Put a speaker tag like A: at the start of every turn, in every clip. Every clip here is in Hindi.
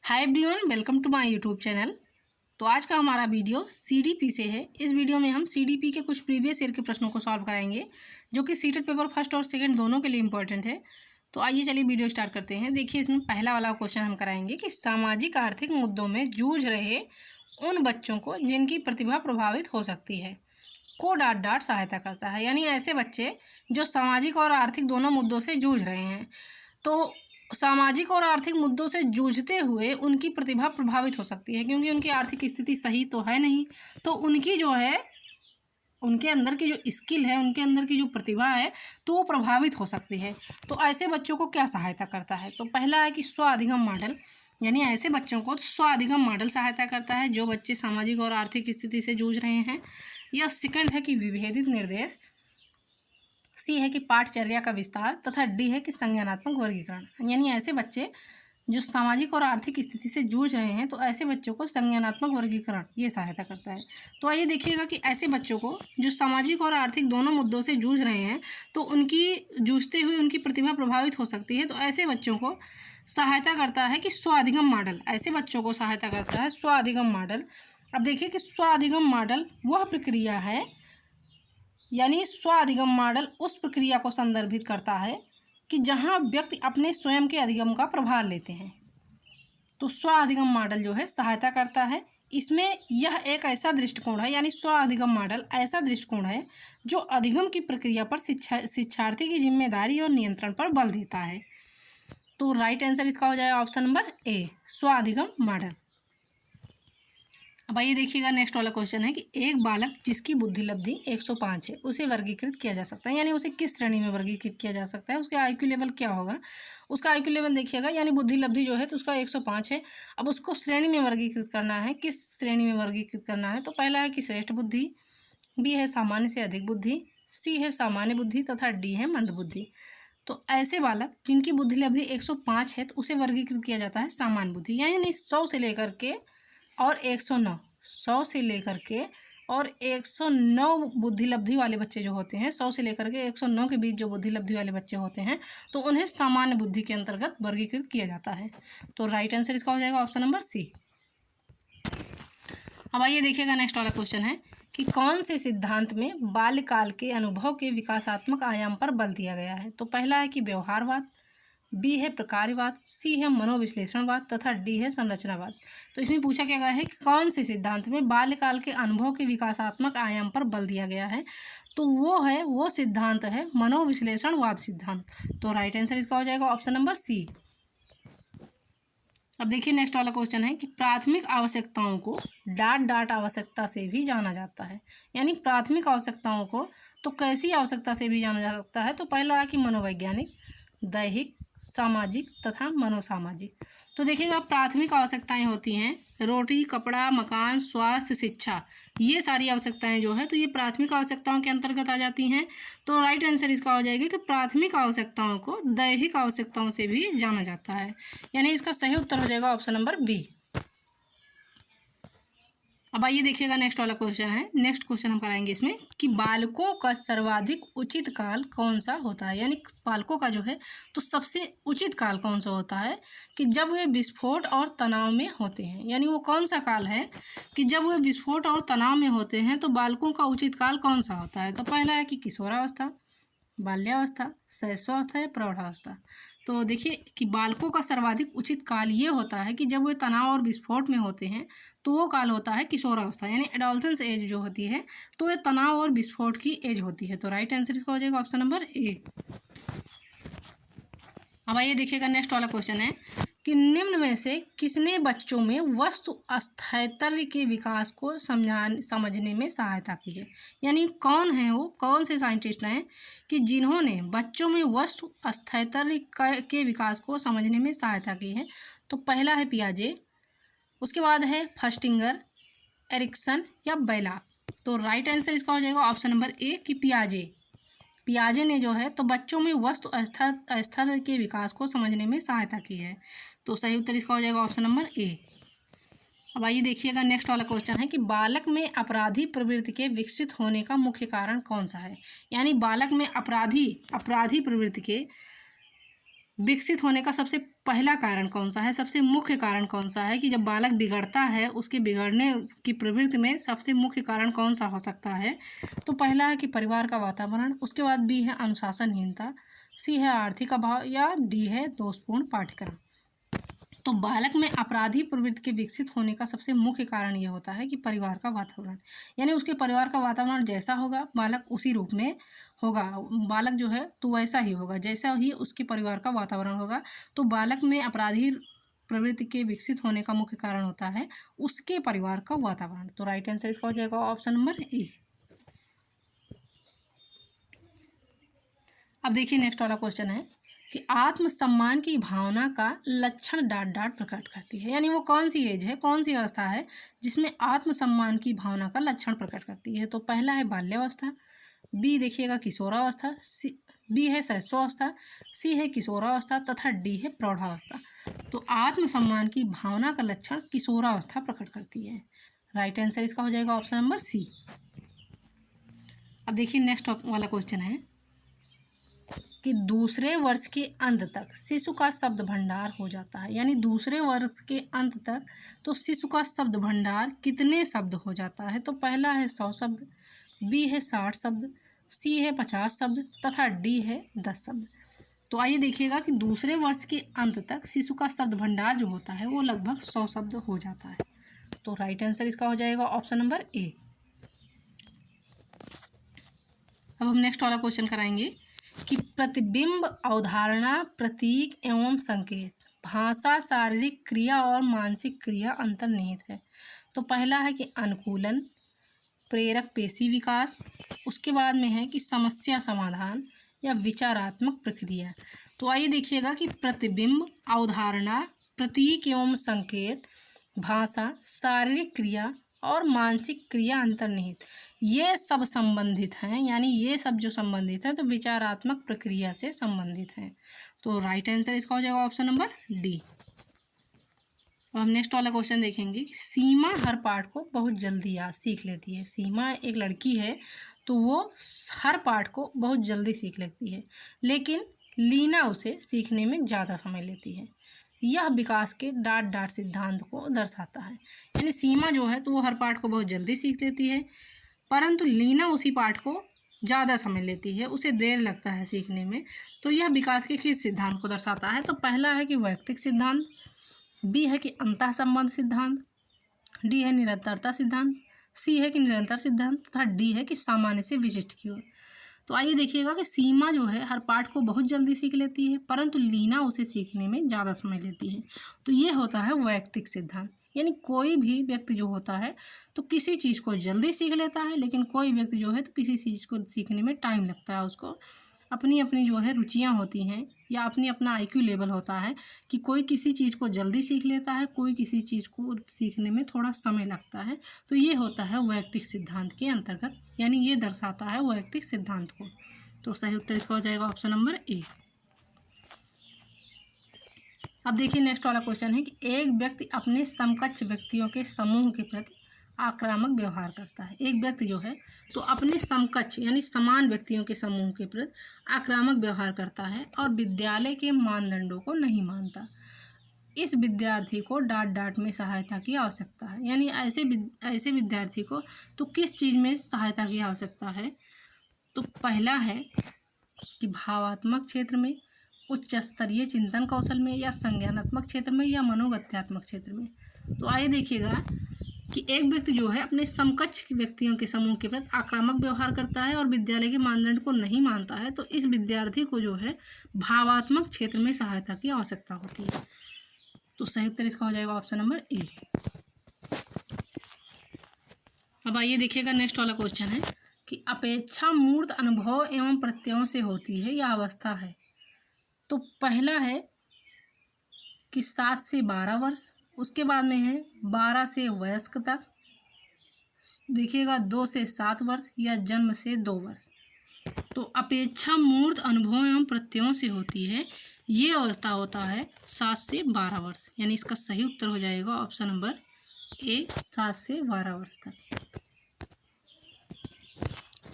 A: Hi everyone, welcome to my YouTube channel. तो आज का हमारा वीडियो सीडीपी से है। इस वीडियो में हम सीडीपी के कुछ प्रीवियस ईयर के प्रश्नों को सॉल्व कराएंगे जो कि सीटेट पेपर फर्स्ट और सेकंड दोनों के लिए इंपॉर्टेंट है। तो आइए चलिए वीडियो स्टार्ट करते हैं। देखिए, इसमें पहला वाला क्वेश्चन हम कराएंगे कि सामाजिक आर्थिक मुद्दों में जूझ रहे उन बच्चों को जिनकी प्रतिभा प्रभावित हो सकती है को डॉट डॉट सहायता करता है। यानी ऐसे बच्चे जो सामाजिक और आर्थिक दोनों मुद्दों से जूझ रहे हैं, तो सामाजिक और आर्थिक मुद्दों से जूझते हुए उनकी प्रतिभा प्रभावित हो सकती है, क्योंकि उनकी आर्थिक स्थिति सही तो है नहीं। तो उनकी जो है, उनके अंदर की जो स्किल है, उनके अंदर की जो प्रतिभा है, तो वो प्रभावित हो सकती है। तो ऐसे बच्चों को क्या सहायता करता है? तो पहला है कि स्व अधिगम मॉडल, यानी ऐसे बच्चों को स्व अधिगम मॉडल सहायता करता है जो बच्चे सामाजिक और आर्थिक स्थिति से जूझ रहे हैं। या सेकंड है कि विभेदित निर्देश, सी है कि पाठचर्या का विस्तार, तथा डी है कि संज्ञानात्मक वर्गीकरण। यानी ऐसे बच्चे जो सामाजिक और आर्थिक स्थिति से जूझ रहे हैं, तो ऐसे बच्चों को संज्ञानात्मक वर्गीकरण ये सहायता करता है। तो आइए देखिएगा कि ऐसे बच्चों को जो सामाजिक और आर्थिक दोनों मुद्दों से जूझ रहे हैं, तो उनकी जूझते हुए उनकी प्रतिभा प्रभावित हो सकती है। तो ऐसे बच्चों को सहायता करता है कि स्व अधिगम मॉडल, ऐसे बच्चों को सहायता करता है स्व अधिगम मॉडल। अब देखिए कि स्व अधिगम मॉडल वह प्रक्रिया है, यानी स्व अधिगम मॉडल उस प्रक्रिया को संदर्भित करता है कि जहां व्यक्ति अपने स्वयं के अधिगम का प्रभार लेते हैं। तो स्व अधिगम मॉडल जो है सहायता करता है इसमें। यह एक ऐसा दृष्टिकोण है, यानी स्व अधिगम मॉडल ऐसा दृष्टिकोण है जो अधिगम की प्रक्रिया पर शिक्षार्थी की जिम्मेदारी और नियंत्रण पर बल देता है। तो राइट आंसर इसका हो जाएगा ऑप्शन नंबर ए, स्व अधिगम मॉडल। अब आइए देखिएगा, नेक्स्ट वाला क्वेश्चन है कि एक बालक जिसकी बुद्धि लब्धि 105 है, उसे वर्गीकृत किया जा सकता है। यानी उसे किस श्रेणी में वर्गीकृत किया जा सकता है, उसका आईक्यू लेवल क्या होगा? उसका आईक्यू लेवल देखिएगा, यानी बुद्धि लब्धि जो है तो उसका 105 है। अब उसको श्रेणी में वर्गीकृत करना है। किस श्रेणी में वर्गीकृत करना है? तो पहला है कि श्रेष्ठ बुद्धि, बी है सामान्य से अधिक बुद्धि, सी है सामान्य बुद्धि, तथा डी है मंद बुद्धि। तो ऐसे बालक जिनकी बुद्धि लब्धि 105 है, तो उसे वर्गीकृत किया जाता है सामान्य बुद्धि। यानी 100 से लेकर के और 109, 100 से लेकर के और 109 बुद्धि लब्धि वाले बच्चे जो होते हैं, 100 से लेकर के 109 के बीच जो बुद्धि लब्धि वाले बच्चे होते हैं, तो उन्हें सामान्य बुद्धि के अंतर्गत वर्गीकृत किया जाता है। तो राइट आंसर इसका हो जाएगा ऑप्शन नंबर सी। अब आइए देखिएगा, नेक्स्ट वाला क्वेश्चन है कि कौन से सिद्धांत में बाल्यकाल के अनुभव के विकासात्मक आयाम पर बल दिया गया है? तो पहला है कि व्यवहारवाद, बी है प्रकार्यवाद, सी है मनोविश्लेषणवाद, तथा डी है संरचनावाद। तो इसमें पूछा क्या गया है कि कौन से सिद्धांत में बाल्यकाल के अनुभव के विकासात्मक आयाम पर बल दिया गया है? तो वो सिद्धांत है मनोविश्लेषणवाद सिद्धांत। तो राइट आंसर इसका हो जाएगा ऑप्शन नंबर सी। अब देखिए, नेक्स्ट वाला क्वेश्चन है कि प्राथमिक आवश्यकताओं को डॉट डॉट आवश्यकता से भी जाना जाता है। यानी प्राथमिक आवश्यकताओं को तो कैसी आवश्यकता से भी जाना जा सकता है? तो पहला है कि मनोवैज्ञानिक, दैहिक, सामाजिक तथा मनोसामाजिक। तो देखिएगा, प्राथमिक आवश्यकताएं होती हैं रोटी, कपड़ा, मकान, स्वास्थ्य, शिक्षा। ये सारी आवश्यकताएं जो है तो ये प्राथमिक आवश्यकताओं के अंतर्गत आ जाती हैं। तो राइट आंसर इसका हो जाएगा कि प्राथमिक आवश्यकताओं को दैहिक आवश्यकताओं से भी जाना जाता है। यानी इसका सही उत्तर हो जाएगा ऑप्शन नंबर बी। अब आइए देखिएगा, नेक्स्ट वाला क्वेश्चन है। नेक्स्ट क्वेश्चन हम कराएंगे इसमें कि बालकों का सर्वाधिक उचित काल कौन सा होता है? यानी बालकों का जो है तो सबसे उचित काल कौन सा होता है कि जब वे विस्फोट और तनाव में होते हैं। यानी वो कौन सा काल है कि जब वे विस्फोट और तनाव में होते हैं, तो बालकों का उचित काल कौन सा होता है? तो पहला है कि किशोरावस्था, बाल्यावस्था, शैशवावस्था या प्रौढ़ावस्था। तो देखिए कि बालकों का सर्वाधिक उचित काल ये होता है कि जब वे तनाव और विस्फोट में होते हैं, तो वो काल होता है किशोरावस्था, यानी एडोलसेंस एज जो होती है, तो ये तनाव और विस्फोट की एज होती है। तो राइट आंसर इसका हो जाएगा ऑप्शन नंबर ए। अब आइए देखिएगा, नेक्स्ट वाला क्वेश्चन है कि निम्न में से किसने बच्चों में वस्तु स्थैर्य के विकास को समझने में सहायता की है? यानी कौन है वो, कौन से साइंटिस्ट हैं कि जिन्होंने बच्चों में वस्तु स्थैर्य के विकास को समझने में सहायता की है? तो पहला है पियाजे, उसके बाद है फस्टिंगर, एरिक्सन या बैलाक। तो राइट आंसर इसका हो जाएगा ऑप्शन नंबर ए कि पियाजे ने जो है तो बच्चों में वस्तु स्थैर्य के विकास को समझने में सहायता की है। तो सही उत्तर इसका हो जाएगा ऑप्शन नंबर ए। अब आइए देखिएगा, नेक्स्ट वाला क्वेश्चन है कि बालक में अपराधी प्रवृत्ति के विकसित होने का मुख्य कारण कौन सा है? यानी बालक में अपराधी प्रवृत्ति के विकसित होने का सबसे पहला कारण कौन सा है, सबसे मुख्य कारण कौन सा है कि जब बालक बिगड़ता है उसके बिगड़ने की प्रवृत्ति में सबसे मुख्य कारण कौन सा हो सकता है। तो पहला है कि परिवार का वातावरण, उसके बाद बी है अनुशासनहीनता, सी है आर्थिक अभाव, या डी है दोषपूर्ण पाठ्यक्रम। तो बालक में आपराधी प्रवृत्ति के विकसित होने का सबसे मुख्य कारण ये होता है कि परिवार का वातावरण, यानी उसके परिवार का वातावरण जैसा होगा बालक उसी रूप में होगा। बालक जो है तो वैसा ही होगा जैसा ही उसके परिवार का वातावरण होगा। तो बालक में अपराधी प्रवृत्ति के विकसित होने का मुख्य कारण होता है उसके परिवार का वातावरण। तो राइट आंसर इसका हो जाएगा ऑप्शन नंबर ए। अब देखिए नेक्स्ट वाला क्वेश्चन है कि आत्मसम्मान की भावना का लक्षण डॉट डॉट प्रकट करती है, यानी वो कौन सी एज है, कौन सी अवस्था है जिसमें आत्मसम्मान की भावना का लक्षण प्रकट करती है। तो पहला है बाल्यावस्था, बी देखिएगा किशोरावस्था, सी बी है शैशवावस्था, सी है किशोरावस्था तथा डी है प्रौढ़ावस्था। तो आत्मसम्मान की भावना का लक्षण किशोरावस्था प्रकट करती है। राइट आंसर इसका हो जाएगा ऑप्शन नंबर सी। अब देखिए नेक्स्ट वाला क्वेश्चन है कि दूसरे वर्ष के अंत तक शिशु का शब्द भंडार हो जाता है, यानी दूसरे वर्ष के अंत तक तो शिशु का शब्द भंडार कितने शब्द हो जाता है। तो पहला है 100 शब्द, बी है 60 शब्द, सी है 50 शब्द तथा डी है 10 शब्द। तो आइए देखिएगा कि दूसरे वर्ष के अंत तक शिशु का शब्द भंडार जो होता है वो लगभग 100 शब्द हो जाता है। तो राइट आंसर इसका हो जाएगा ऑप्शन नंबर ए। अब हम नेक्स्ट वाला क्वेश्चन कराएंगे कि प्रतिबिंब अवधारणा प्रतीक एवं संकेत, भाषा, शारीरिक क्रिया और मानसिक क्रिया अंतर्निहित है। तो पहला है कि अनुकूलन, प्रेरक पेशी विकास, उसके बाद में है कि समस्या समाधान या विचारात्मक प्रक्रिया। तो आइए देखिएगा कि प्रतिबिंब अवधारणा प्रतीक एवं संकेत, भाषा, शारीरिक क्रिया और मानसिक क्रिया अंतर्निहित, ये सब संबंधित हैं, यानी ये सब जो संबंधित है तो विचारात्मक प्रक्रिया से संबंधित हैं। तो राइट आंसर इसका हो जाएगा ऑप्शन नंबर डी। अब हम नेक्स्ट वाला क्वेश्चन देखेंगे कि सीमा हर पाठ को बहुत जल्दी याद सीख लेती है। सीमा एक लड़की है तो वो हर पाठ को बहुत जल्दी सीख लेती है, लेकिन लीना उसे सीखने में ज़्यादा समय लेती है। यह विकास के डाट डाट सिद्धांत को दर्शाता है, यानी सीमा जो है तो वो हर पाठ को बहुत जल्दी सीख लेती है, परंतु लीना उसी पाठ को ज़्यादा समय लेती है, उसे देर लगता है सीखने में। तो यह विकास के किस सिद्धांत को दर्शाता है। तो पहला है कि वैयक्तिक सिद्धांत, बी है कि अंतः संबंध सिद्धांत, डी है निरंतरता सिद्धांत, सी है कि निरंतर सिद्धांत तथा डी है कि सामान्य से विशिष्ट की ओर। तो आइए देखिएगा कि सीमा जो है हर पाठ को बहुत जल्दी सीख लेती है, परंतु लीना उसे सीखने में ज़्यादा समय लेती है। तो ये होता है वैयक्तिक सिद्धांत, यानी कोई भी व्यक्ति जो होता है तो किसी चीज़ को जल्दी सीख लेता है, लेकिन कोई व्यक्ति जो है तो किसी चीज़ को सीखने में टाइम लगता है। उसको अपनी अपनी जो है रुचियाँ होती हैं या अपनी अपना IQ लेवल होता है कि कोई किसी चीज़ को जल्दी सीख लेता है, कोई किसी चीज़ को सीखने में थोड़ा समय लगता है। तो ये होता है वैयक्तिक सिद्धांत के अंतर्गत, यानी ये दर्शाता है वैयक्तिक सिद्धांत को। तो सही उत्तर इसका हो जाएगा ऑप्शन नंबर ए। अब देखिए नेक्स्ट वाला क्वेश्चन है कि एक व्यक्ति अपने समकक्ष व्यक्तियों के समूह के प्रति आक्रामक व्यवहार करता है। एक व्यक्ति जो है तो अपने समकक्ष यानी समान व्यक्तियों के समूह के प्रति आक्रामक व्यवहार करता है और विद्यालय के मानदंडों को नहीं मानता। इस विद्यार्थी को डांट डांट में सहायता की आवश्यकता है, यानी ऐसे विद्यार्थी को तो किस चीज़ में सहायता की आवश्यकता है। तो पहला है कि भावात्मक क्षेत्र में, उच्च स्तरीय चिंतन कौशल में, या संज्ञानात्मक क्षेत्र में, या मनोगत्यात्मक क्षेत्र में। तो आइए देखिएगा कि एक व्यक्ति जो है अपने समकक्ष व्यक्तियों के समूह के प्रति आक्रामक व्यवहार करता है और विद्यालय के मानदंड को नहीं मानता है, तो इस विद्यार्थी को जो है भावात्मक क्षेत्र में सहायता की आवश्यकता होती है। तो सही उत्तर इसका हो जाएगा ऑप्शन नंबर ए। अब आइए देखिएगा नेक्स्ट वाला क्वेश्चन है कि अपेक्षा मूर्त अनुभव एवं प्रत्ययों से होती है या अवस्था है। तो पहला है कि 7 से 12 वर्ष, उसके बाद में है 12 से वयस्क तक, देखिएगा 2 से 7 वर्ष, या जन्म से 2 वर्ष। तो अपेक्षा मूर्त अनुभव एवं प्रत्ययों से होती है, ये अवस्था होता है 7 से 12 वर्ष, यानी इसका सही उत्तर हो जाएगा ऑप्शन नंबर ए, 7 से 12 वर्ष तक।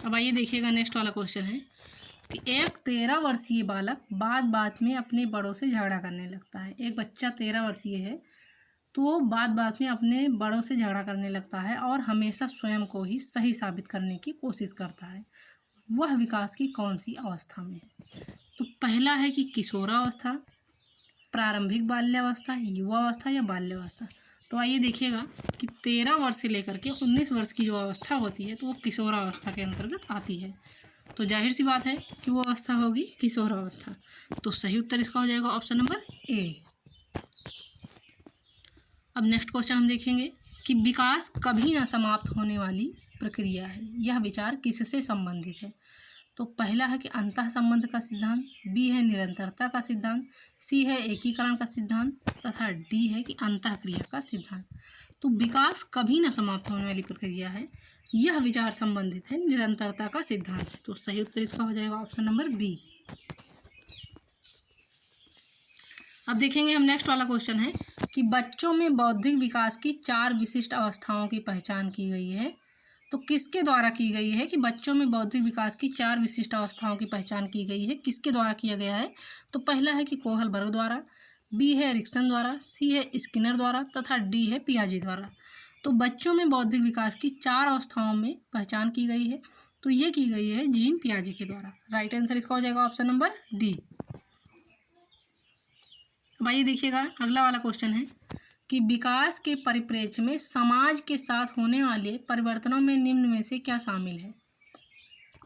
A: अब आइए देखिएगा नेक्स्ट वाला क्वेश्चन है कि एक 13 वर्षीय बालक बात बात में अपने बड़ों से झगड़ा करने लगता है। एक बच्चा 13 वर्षीय है तो वो बात बात में अपने बड़ों से झगड़ा करने लगता है और हमेशा स्वयं को ही सही साबित करने की कोशिश करता है। वह विकास की कौन सी अवस्था में है? तो पहला है कि किशोरावस्था, प्रारंभिक बाल्यावस्था, युवावस्था या बाल्यावस्था। तो आइए देखिएगा कि 13 वर्ष से लेकर के 19 वर्ष की जो अवस्था होती है तो वो किशोरावस्था के अंतर्गत आती है। तो जाहिर सी बात है कि वो अवस्था होगी किशोरावस्था। तो सही उत्तर इसका हो जाएगा ऑप्शन नंबर ए। अब नेक्स्ट क्वेश्चन हम देखेंगे कि विकास कभी ना समाप्त होने वाली प्रक्रिया है, यह विचार किससे संबंधित है? तो पहला है कि अंतः संबंध का सिद्धांत, बी है निरंतरता का सिद्धांत, सी है एकीकरण का सिद्धांत तथा डी है कि अंतः क्रिया का सिद्धांत। तो विकास कभी न समाप्त होने वाली प्रक्रिया है, यह विचार संबंधित है निरंतरता का सिद्धांत से। तो सही उत्तर इसका हो जाएगा ऑप्शन नंबर बी। अब देखेंगे हम नेक्स्ट वाला क्वेश्चन है कि बच्चों में बौद्धिक विकास की 4 विशिष्ट अवस्थाओं की पहचान की गई है। तो किसके द्वारा की गई है कि बच्चों में बौद्धिक विकास की 4 विशिष्ट अवस्थाओं की पहचान की गई है, किसके द्वारा किया गया है? तो पहला है कि कोहलबर्ग द्वारा, बी है एरिक्सन द्वारा, सी है स्किनर द्वारा तथा डी है पियाजे द्वारा। तो बच्चों में बौद्धिक विकास की 4 अवस्थाओं में पहचान की गई है, तो ये की गई है जीन पियाजे के द्वारा। राइट आंसर इसका हो जाएगा ऑप्शन नंबर डी। भाई देखिएगा अगला वाला क्वेश्चन है कि विकास के परिप्रेक्ष्य में समाज के साथ होने वाले परिवर्तनों में निम्न में से क्या शामिल है?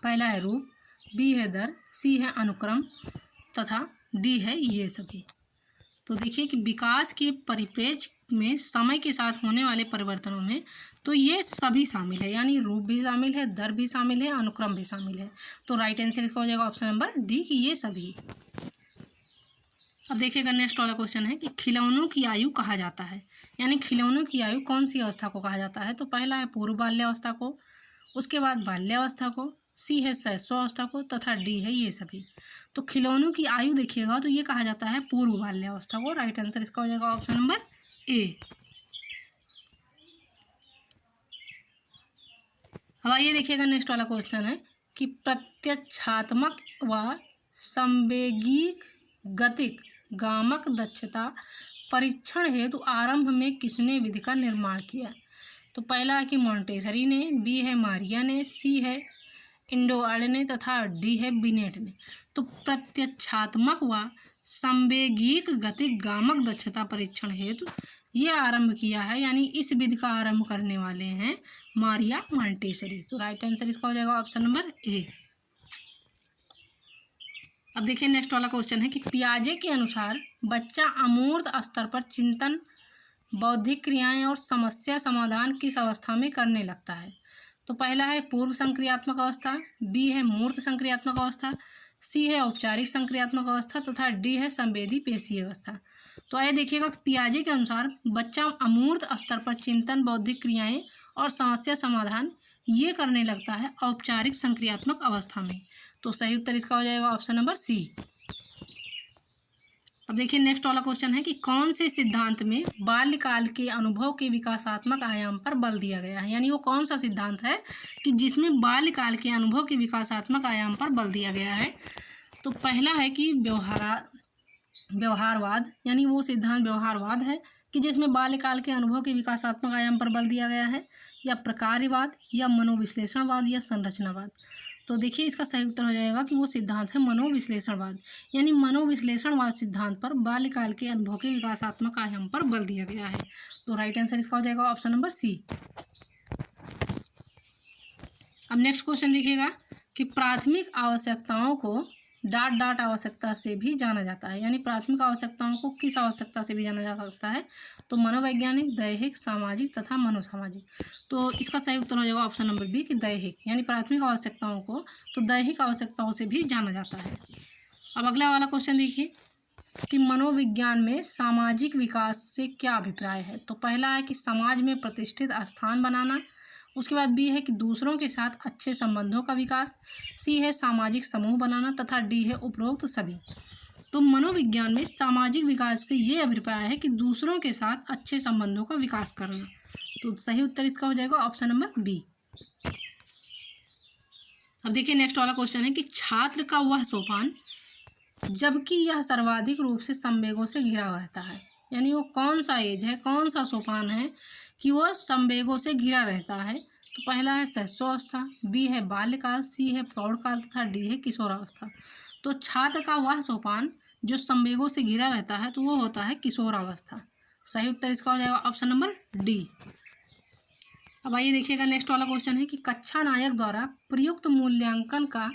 A: पहला है रूप, बी है दर, सी है अनुक्रम तथा डी है ये सभी। तो देखिए कि विकास के परिप्रेक्ष्य में समय के साथ होने वाले परिवर्तनों में तो ये सभी शामिल है, यानी रूप भी शामिल है, दर भी शामिल है, अनुक्रम भी शामिल है। तो राइट आंसर इसका हो जाएगा ऑप्शन नंबर डी कि ये सभी। अब देखिएगा नेक्स्ट वाला क्वेश्चन है कि खिलौनों की आयु कहा जाता है, यानी खिलौनों की आयु कौन सी अवस्था को कहा जाता है? तो पहला है पूर्व बाल्यावस्था को, उसके बाद बाल्यावस्था को, सी है शैशवावस्था को तथा डी है ये सभी। तो खिलौनों की आयु देखिएगा तो ये कहा जाता है पूर्व बाल्यावस्था को। राइट आंसर इसका हो जाएगा ऑप्शन नंबर ए। अब आइए देखिएगा नेक्स्ट वाला क्वेश्चन है कि प्रत्यक्षात्मक व संवेगिक गतिक गामक दक्षता परीक्षण हेतु आरंभ में किसने विधि का निर्माण किया? तो पहला है कि मॉन्टेसरी ने, बी है मारिया ने, सी है इंडोआर्ड ने तथा डी है बिनेट ने। तो प्रत्यक्षात्मक व संवेगिक गतिक गामक दक्षता परीक्षण हेतु ये आरंभ किया है, यानी इस विधि का आरंभ करने वाले हैं मारिया मॉन्टेसरी। तो राइट आंसर इसका हो जाएगा ऑप्शन नंबर ए। अब देखिए नेक्स्ट वाला क्वेश्चन है कि पियाजे के अनुसार बच्चा अमूर्त स्तर पर चिंतन, बौद्धिक क्रियाएं और समस्या समाधान किस अवस्था में करने लगता है? तो पहला है पूर्व संक्रियात्मक अवस्था, बी है मूर्त संक्रियात्मक अवस्था, सी है औपचारिक संक्रियात्मक अवस्था तथा डी है संवेदी पेशीय अवस्था। तो आइए देखिएगा पियाजे के अनुसार बच्चा अमूर्त स्तर पर चिंतन, बौद्धिक क्रियाएं और समस्या समाधान ये करने लगता है औपचारिक संक्रियात्मक अवस्था में। तो सही उत्तर इसका हो जाएगा ऑप्शन नंबर सी। अब देखिए नेक्स्ट वाला क्वेश्चन है कि कौन से सिद्धांत में बाल्यकाल के अनुभव के विकासात्मक आयाम पर बल दिया गया है, यानी वो कौन सा सिद्धांत है कि जिसमें बाल्यकाल के अनुभव के विकासात्मक आयाम पर बल दिया गया है? तो पहला है कि व्यवहारवाद, यानी वो सिद्धांत व्यवहारवाद है कि जिसमें बाल्यकाल के अनुभव के विकासात्मक आयाम पर बल दिया गया है, या प्रकार्यवाद, या मनोविश्लेषणवाद, या संरचनावाद। तो देखिए इसका सही उत्तर हो जाएगा कि वो सिद्धांत है मनोविश्लेषणवाद, यानी मनोविश्लेषणवाद सिद्धांत पर बाल्यकाल के अनुभव के विकासात्मक आयाम पर बल दिया गया है। तो राइट आंसर इसका हो जाएगा ऑप्शन नंबर सी। अब नेक्स्ट क्वेश्चन देखिएगा कि प्राथमिक आवश्यकताओं को डॉट आवश्यकता से भी जाना जाता है, यानी प्राथमिक आवश्यकताओं को किस आवश्यकता से भी जाना जा सकता है? तो मनोवैज्ञानिक, दैहिक, सामाजिक तथा मनोसामाजिक। तो इसका सही उत्तर हो जाएगा ऑप्शन नंबर बी कि दैहिक, यानी प्राथमिक आवश्यकताओं को तो दैहिक आवश्यकताओं से भी जाना जाता है। अब अगला वाला क्वेश्चन देखिए कि मनोविज्ञान में सामाजिक विकास से क्या अभिप्राय है? तो पहला है कि समाज में प्रतिष्ठित स्थान बनाना, उसके बाद बी है कि दूसरों के साथ अच्छे संबंधों का विकास, सी है सामाजिक समूह बनाना तथा डी है उपरोक्त सभी। तो मनोविज्ञान में सामाजिक विकास से ये अभिप्राय है कि दूसरों के साथ अच्छे संबंधों का विकास करना। तो सही उत्तर इसका हो जाएगा ऑप्शन नंबर बी। अब देखिए नेक्स्ट वाला क्वेश्चन है कि छात्र का वह सोपान जबकि यह सर्वाधिक रूप से संवेगों से घिरा हुआ रहता है, यानी वो कौन सा एज है, कौन सा सोपान है कि वह संवेगों से घिरा रहता है। तो पहला है शैशवावस्था, बी है बाल्यकाल, सी है प्रौढ़काल तथा डी है किशोरावस्था। तो छात्र का वह सोपान जो संवेगों से घिरा रहता है तो वो होता है किशोरावस्था। सही उत्तर इसका हो जाएगा ऑप्शन नंबर डी। अब आइए देखिएगा नेक्स्ट वाला क्वेश्चन है कि कक्षा नायक द्वारा प्रयुक्त मूल्यांकन का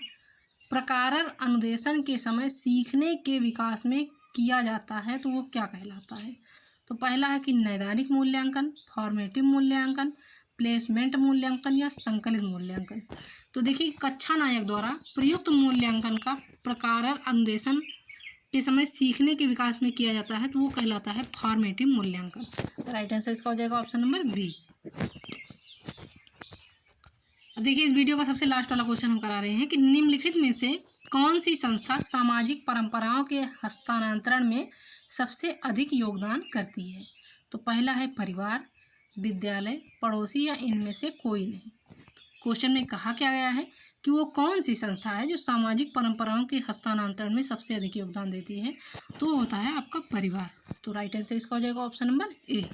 A: प्रकारर अनुदेशन के समय सीखने के विकास में किया जाता है तो वो क्या कहलाता है। तो पहला है कि नैदानिक मूल्यांकन, फॉर्मेटिव मूल्यांकन, प्लेसमेंट मूल्यांकन या संकलित मूल्यांकन। तो देखिए कक्षा नायक द्वारा प्रयुक्त मूल्यांकन का प्रकारर अनुदेशन के समय सीखने के विकास में किया जाता है तो वो कहलाता है फॉर्मेटिव मूल्यांकन। राइट आंसर इसका हो जाएगा ऑप्शन नंबर बी। अब देखिए इस वीडियो का सबसे लास्ट वाला क्वेश्चन हम करा रहे हैं कि निम्नलिखित में से कौन सी संस्था सामाजिक परंपराओं के हस्तांतरण में सबसे अधिक योगदान करती है। तो पहला है परिवार, विद्यालय, पड़ोसी या इनमें से कोई नहीं। क्वेश्चन में कहा क्या गया है कि वो कौन सी संस्था है जो सामाजिक परंपराओं के हस्तांतरण में सबसे अधिक योगदान देती है, तो होता है आपका परिवार। तो राइट आंसर इसका हो जाएगा ऑप्शन नंबर ए।